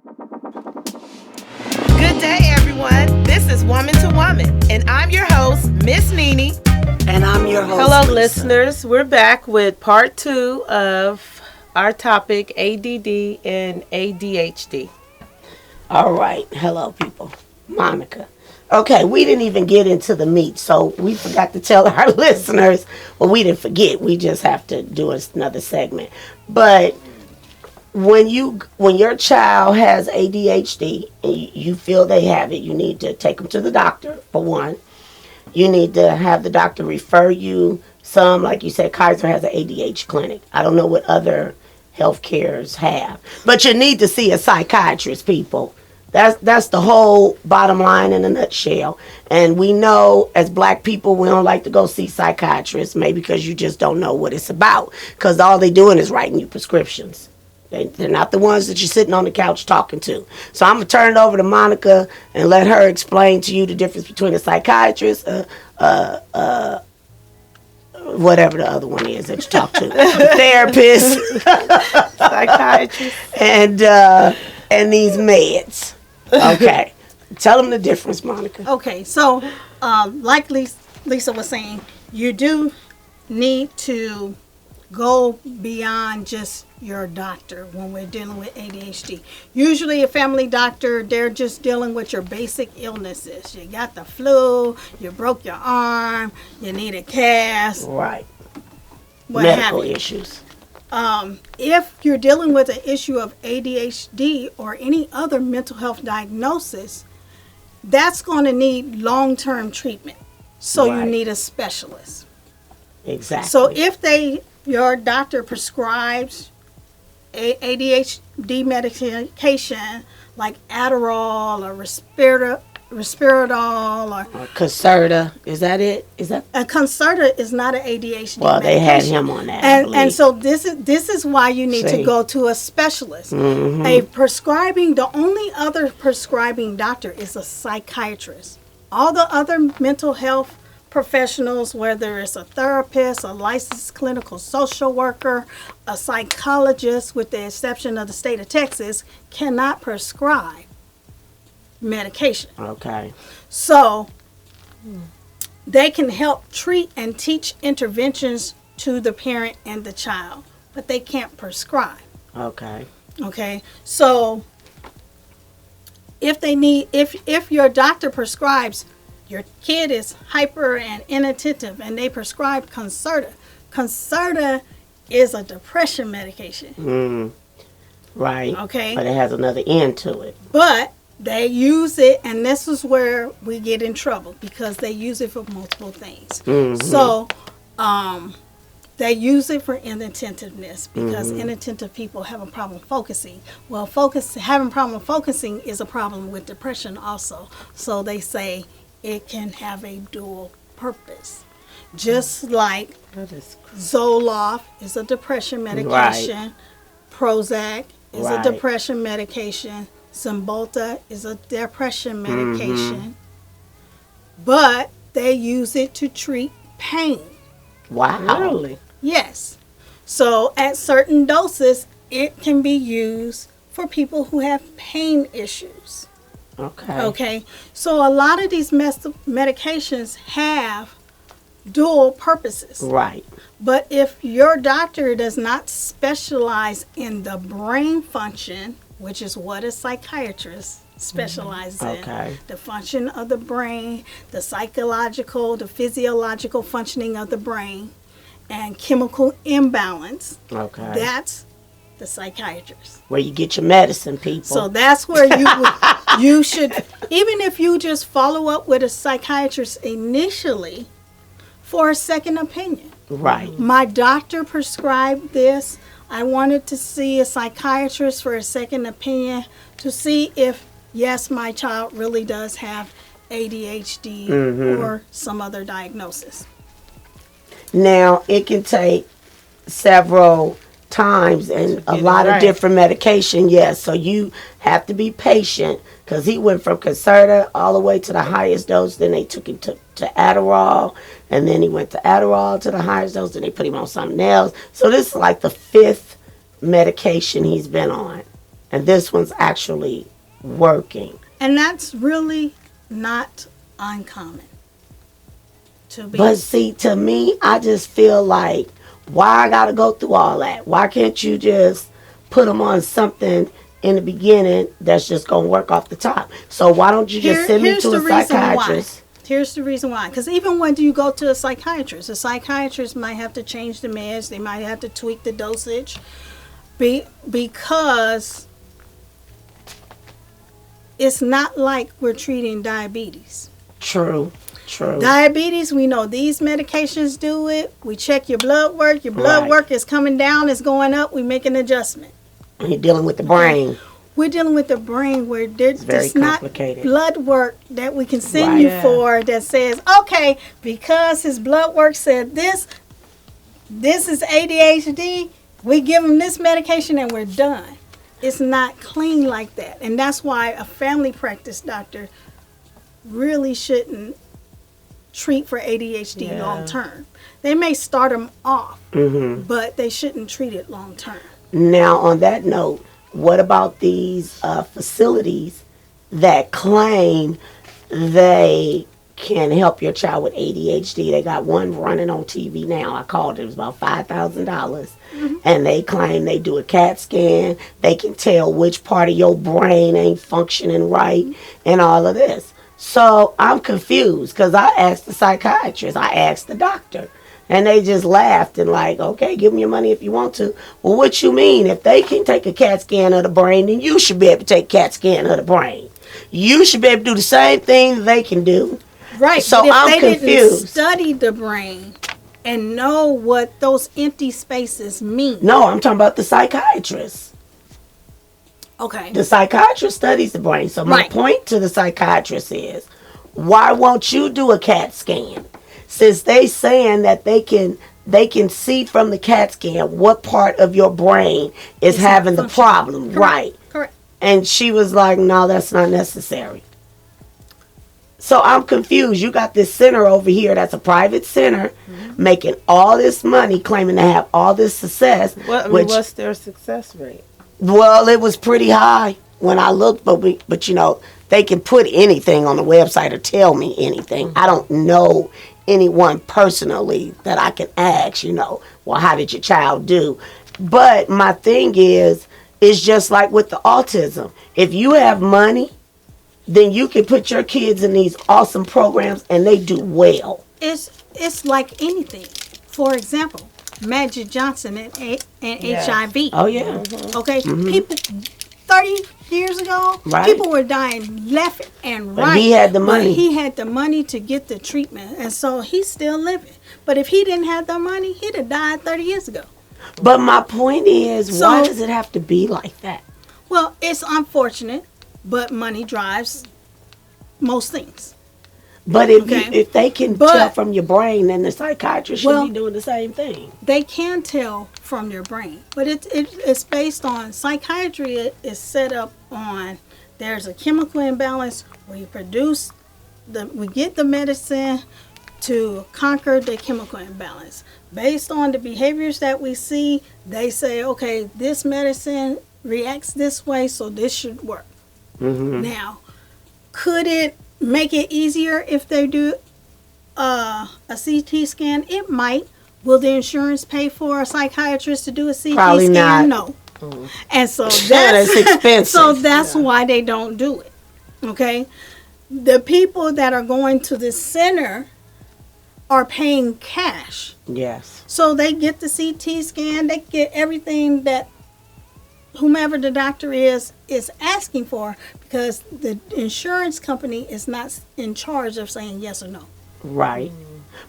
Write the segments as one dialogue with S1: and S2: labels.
S1: Good day, everyone. This is Woman to Woman, and I'm your host, Miss Nene.
S2: And I'm your host.
S1: Hello,
S2: Lisa.
S1: listeners. We're back with part 2 of our topic, ADD and ADHD.
S2: All right. Hello, people. Monica. Okay, we didn't even get into the meat, so we forgot to tell our listeners. Well, we didn't forget. We just have to do another segment. But when your child has ADHD and you feel they have it, you need to take them to the doctor, for one. You need to have the doctor refer you. Some, like you said, Kaiser has an ADHD clinic. I don't know what other health cares have. But you need to see a psychiatrist, people. That's the whole bottom line in a nutshell. And we know as black people, we don't like to go see psychiatrists, maybe because you just don't know what it's about. Because all they're doing is writing you prescriptions. They're not the ones that you're sitting on the couch talking to. So I'm going to turn it over to Monica and let her explain to you the difference between a psychiatrist, whatever the other one is that you talk to, therapist,
S1: Psychiatrist.
S2: and these meds. Okay. Tell them the difference, Monica.
S3: Okay, so like Lisa was saying, you do need to go beyond just your doctor when we're dealing with ADHD. Usually a family doctor, they're just dealing with your basic illnesses. You got the flu, you broke your arm, you need a cast.
S2: Right.
S3: What
S2: Medical
S3: have you.
S2: issues.
S3: If you're dealing with an issue of ADHD or any other mental health diagnosis, that's going to need long-term treatment. So
S2: Right.
S3: you need a specialist.
S2: Exactly.
S3: So if your doctor prescribes ADHD medication like Adderall or Risperdal or
S2: Concerta, is that it? Is that?
S3: a Concerta is not an ADHD
S2: Well, they
S3: medication.
S2: had him on that. I
S3: And
S2: believe.
S3: so this is why you need
S2: See.
S3: to go to a specialist.
S2: Mm-hmm.
S3: The only other prescribing doctor is a psychiatrist. All the other mental health professionals, whether it's a therapist, a licensed clinical social worker, a psychologist, with the exception of the state of Texas, cannot prescribe medication.
S2: Okay.
S3: So they can help treat and teach interventions to the parent and the child, but they can't prescribe.
S2: Okay.
S3: Okay, so if your doctor prescribes, your kid is hyper and inattentive, and they prescribe Concerta. Concerta is a depression medication.
S2: Right.
S3: Okay.
S2: But it has another end to it.
S3: But they use it, and this is where we get in trouble because they use it for multiple things. So, they use it for inattentiveness because inattentive people have a problem focusing. Well, having problem focusing is a problem with depression also. So they say it can have a dual purpose. Just like Zoloft is a depression medication, Prozac is
S2: Right.
S3: a depression medication, Cymbalta is a depression medication, but they use it to treat pain.
S2: Wow.
S1: Really?
S3: Yes. So at certain doses, it can be used for people who have pain issues.
S2: Okay.
S3: Okay. So a lot of these medications have dual purposes.
S2: Right.
S3: But if your doctor does not specialize in the brain function, which is what a psychiatrist specializes
S2: Okay.
S3: in, the function of the brain, the psychological, the physiological functioning of the brain, and chemical imbalance,
S2: Okay.
S3: that's the psychiatrist.
S2: Where you get your medicine, people.
S3: So that's where you should, even if you just follow up with a psychiatrist initially for a second opinion.
S2: Right.
S3: My doctor prescribed this. I wanted to see a psychiatrist for a second opinion to see if, yes, my child really does have ADHD or some other diagnosis.
S2: Now, it can take several times and a
S1: get
S2: lot
S1: it
S2: of
S1: right.
S2: different medication, yes. So you have to be patient because he went from Concerta all the way to the highest dose. Then they took him to Adderall. And then he went to Adderall to the highest dose. Then they put him on something else. So this is like the 5th medication he's been on. and this one's actually working.
S3: And that's really not uncommon to be.
S2: But see, to me, I just feel like, why I gotta go through all that? Why can't you just put them on something in the beginning that's just gonna work off the top? So why don't you just send me to a psychiatrist?
S3: Here's the reason why. Because even when you go to a psychiatrist might have to change the meds. They might have to tweak the dosage. Because it's not like we're treating diabetes.
S2: True.
S3: Diabetes, we know these medications do it. We check your blood work. Your blood work is coming down, it's going up. We make an adjustment.
S2: And you're dealing with the brain.
S3: We're dealing with the brain where there's not blood work that we can send you for that says, okay, because his blood work said this is ADHD, we give him this medication and we're done. It's not clean like that. And that's why a family practice doctor really shouldn't treat for ADHD long term. They may start them off, but they shouldn't treat it long term.
S2: Now, on that note, what about these facilities that claim they can help your child with ADHD? They got one running on TV now. I called it. It was about $5,000. And they claim they do a CAT scan. They can tell which part of your brain ain't functioning right and all of this. So I'm confused because I asked the psychiatrist. I asked the doctor. And they just laughed and like, okay, give me your money if you want to. Well, what you mean? If they can take a CAT scan of the brain, then you should be able to take a CAT scan of the brain. You should be able to do the same thing they can do.
S3: Right.
S2: So
S3: but if
S2: I'm
S3: they
S2: confused.
S3: didn't study the brain and know what those empty spaces mean.
S2: No, I'm talking about the psychiatrist.
S3: Okay.
S2: The psychiatrist studies the brain. So my point to the psychiatrist is, why won't you do a CAT scan? Since they saying that they can see from the CAT scan what part of your brain is having the problem.
S3: Correct.
S2: Right. And she was like, no, that's not necessary. So I'm confused. You got this center over here that's a private center making all this money, claiming to have all this success.
S1: What's their success rate?
S2: Well, it was pretty high when I looked, but you know, they can put anything on the website or tell me anything. I don't know anyone personally that I can ask, you know, well, how did your child do? But my thing is, it's just like with the autism. If you have money, then you can put your kids in these awesome programs and they do well.
S3: It's like anything. For example, Magic Johnson and HIV.
S2: Oh, yeah.
S3: Okay, people 30 years ago, people were dying left and right.
S2: But he had the money.
S3: But he had the money to get the treatment, and so he's still living. But if he didn't have the money, he'd have died 30 years ago.
S2: But my point is, why does it have to be like that?
S3: Well, it's unfortunate, but money drives most things.
S2: But if they can tell from your brain, then the psychiatrist should be doing the same thing.
S3: They can tell from your brain, but it's based on psychiatry. Is set up on there's a chemical imbalance. We get the medicine to conquer the chemical imbalance. Based on the behaviors that we see, they say, okay, this medicine reacts this way, so this should work. Now, could it make it easier if they do a CT scan? It might. Will the insurance pay for a psychiatrist to do a CT
S2: Probably
S3: scan?
S2: not.
S3: No. And so
S2: that's expensive.
S3: So that's why they don't do it. Okay? The people that are going to the center are paying cash.
S2: Yes.
S3: So they get the CT scan, they get everything that whomever the doctor is asking for, because the insurance company is not in charge of saying yes or no.
S2: Right.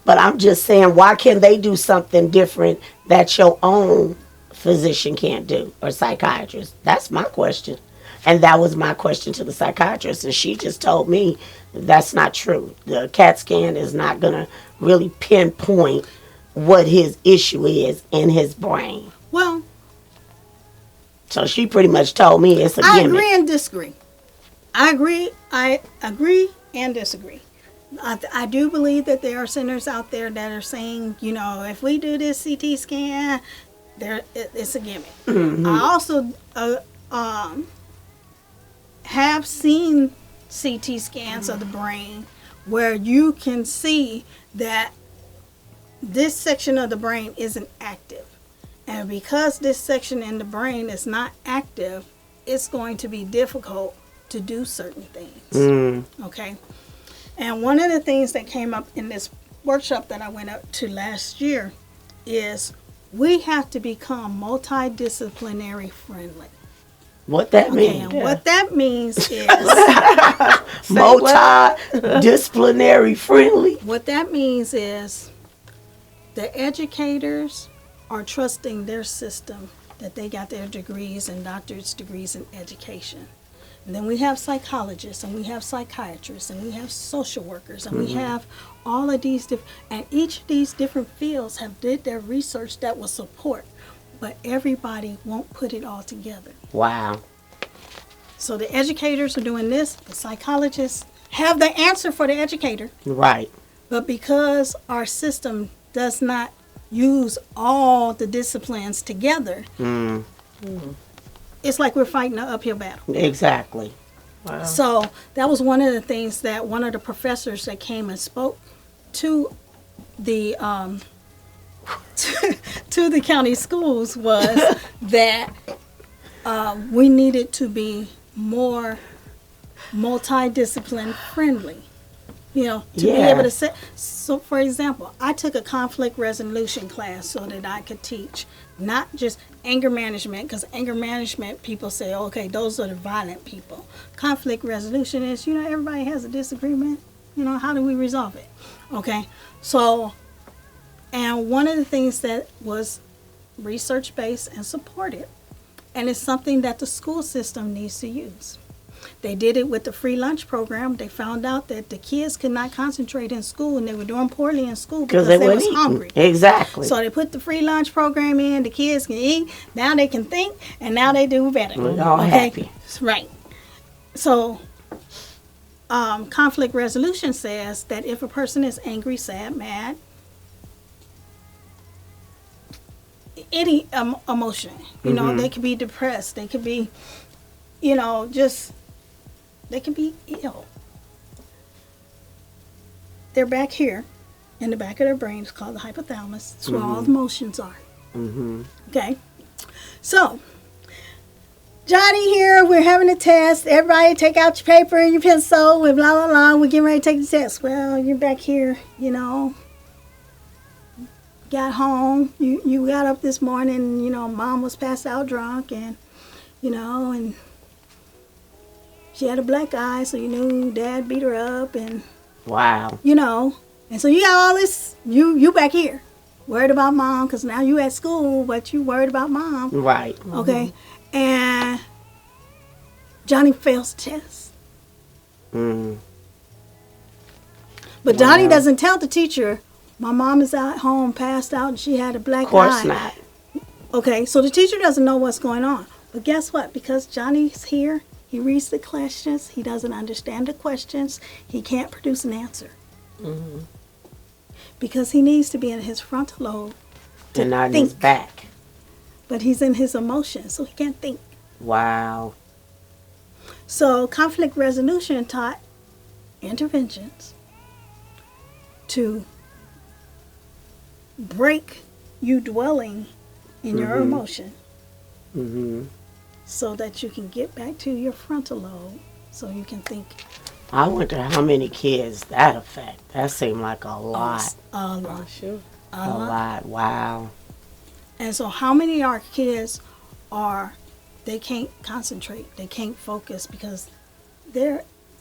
S2: But I'm just saying, why can't they do something different that your own physician can't do, or psychiatrist? That's my question. And that was my question to the psychiatrist, and she just told me that's not true. The CAT scan is not going to really pinpoint what his issue is in his brain.
S3: Well,
S2: so she pretty much told me it's a gimmick.
S3: I agree and disagree. I agree and disagree. I do believe that there are centers out there that are saying, you know, if we do this CT scan, it's a gimmick. I also um, have seen CT scans of the brain where you can see that this section of the brain isn't active. And because this section in the brain is not active, it's going to be difficult to do certain things. Okay? And one of the things that came up in this workshop that I went up to last year is we have to become multidisciplinary friendly.
S2: What that
S3: Okay,
S2: mean?
S3: and what that means is
S2: Multidisciplinary friendly.
S3: what that means is the educators are trusting their system that they got their degrees and doctorate degrees in education. And then we have psychologists, and we have psychiatrists, and we have social workers, and we have all of these and each of these different fields have did their research that will support, but everybody won't put it all together.
S2: Wow.
S3: So the educators are doing this, the psychologists have the answer for the educator,
S2: Right.
S3: but because our system does not use all the disciplines together, it's like we're fighting an uphill battle.
S2: Exactly.
S1: Wow.
S3: So that was one of the things that one of the professors that came and spoke to the to the county schools was that we needed to be more multidiscipline friendly. You know, to be able to say. So, for example, I took a conflict resolution class so that I could teach not just anger management, because anger management people say, okay, those are the violent people. Conflict resolution is, you know, everybody has a disagreement. You know, how do we resolve it? Okay, so, and one of the things that was research based and supported, and it's something that the school system needs to use. They did it with the free lunch program. They found out that the kids could not concentrate in school, and they were doing poorly in school because they was hungry.
S2: Exactly.
S3: So they put the free lunch program in. The kids can eat. Now they can think, and now they do better.
S2: We're all happy.
S3: Right. So conflict resolution says that if a person is angry, sad, mad, any emotion, you know, they could be depressed. They could be, you know, just... they can be ill. They're back here in the back of their brain. It's called the hypothalamus. It's where all the emotions are. Okay? So, Johnny here, we're having a test. Everybody take out your paper and your pencil. We're blah, blah, blah. We're getting ready to take the test. Well, you're back here, you know. Got home. You got up this morning, you know, mom was passed out drunk and, you know, and she had a black eye, so you knew dad beat her up, and
S2: wow.
S3: you know, and so you got all this. You back here, worried about mom, because now you at school, but you worried about mom.
S2: Right.
S3: Okay, and Johnny fails the test. But Johnny doesn't tell the teacher, my mom is at home, passed out, and she had a black eye.
S2: Of course not.
S3: Okay, so the teacher doesn't know what's going on. But guess what? Because Johnny's here, he reads the questions. He doesn't understand the questions. He can't produce an answer. Because he needs to be in his frontal lobe to
S2: And not in
S3: think.
S2: his back.
S3: But he's in his emotions, so he can't think.
S2: Wow.
S3: So conflict resolution taught interventions to break you dwelling in your emotion so that you can get back to your frontal lobe so you can think.
S2: I wonder how many kids that affect. That seemed like a lot.
S3: A lot.
S1: Oh, sure.
S2: A lot. Wow.
S3: And so how many of our kids they can't concentrate, they can't focus because they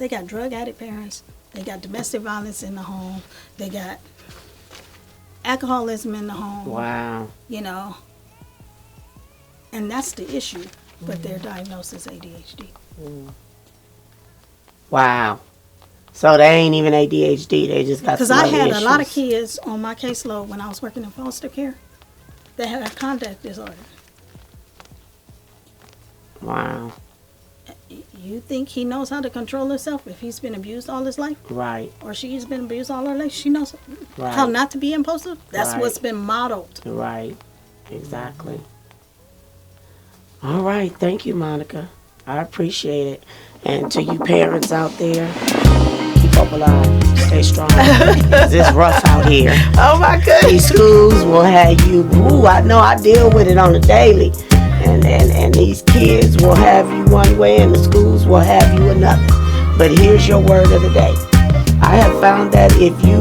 S3: got drug addict parents, they got domestic violence in the home, they got alcoholism in the home.
S2: Wow.
S3: You know, and that's the issue, but they're diagnosed as ADHD.
S2: Wow. So they ain't even ADHD. They just got
S3: Because
S2: some
S3: I
S2: other
S3: had
S2: issues.
S3: a lot of kids on my caseload when I was working in foster care that had a conduct disorder.
S2: Wow.
S3: You think he knows how to control himself if he's been abused all his life?
S2: Right.
S3: Or she's been abused all her life? She knows
S2: Right.
S3: how not to be impulsive? That's
S2: Right.
S3: what's been modeled.
S2: Right. Exactly. All right. Thank you, Monica. I appreciate it. And to you parents out there, keep hope alive. Stay strong. 'Cause it's rough out here.
S1: Oh my goodness.
S2: These schools will have you. Ooh, I know. I deal with it on a daily. And these kids will have you one way, and the schools will have you another. But here's your word of the day. I have found that if you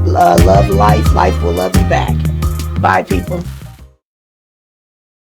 S2: love life, life will love you back. Bye, people.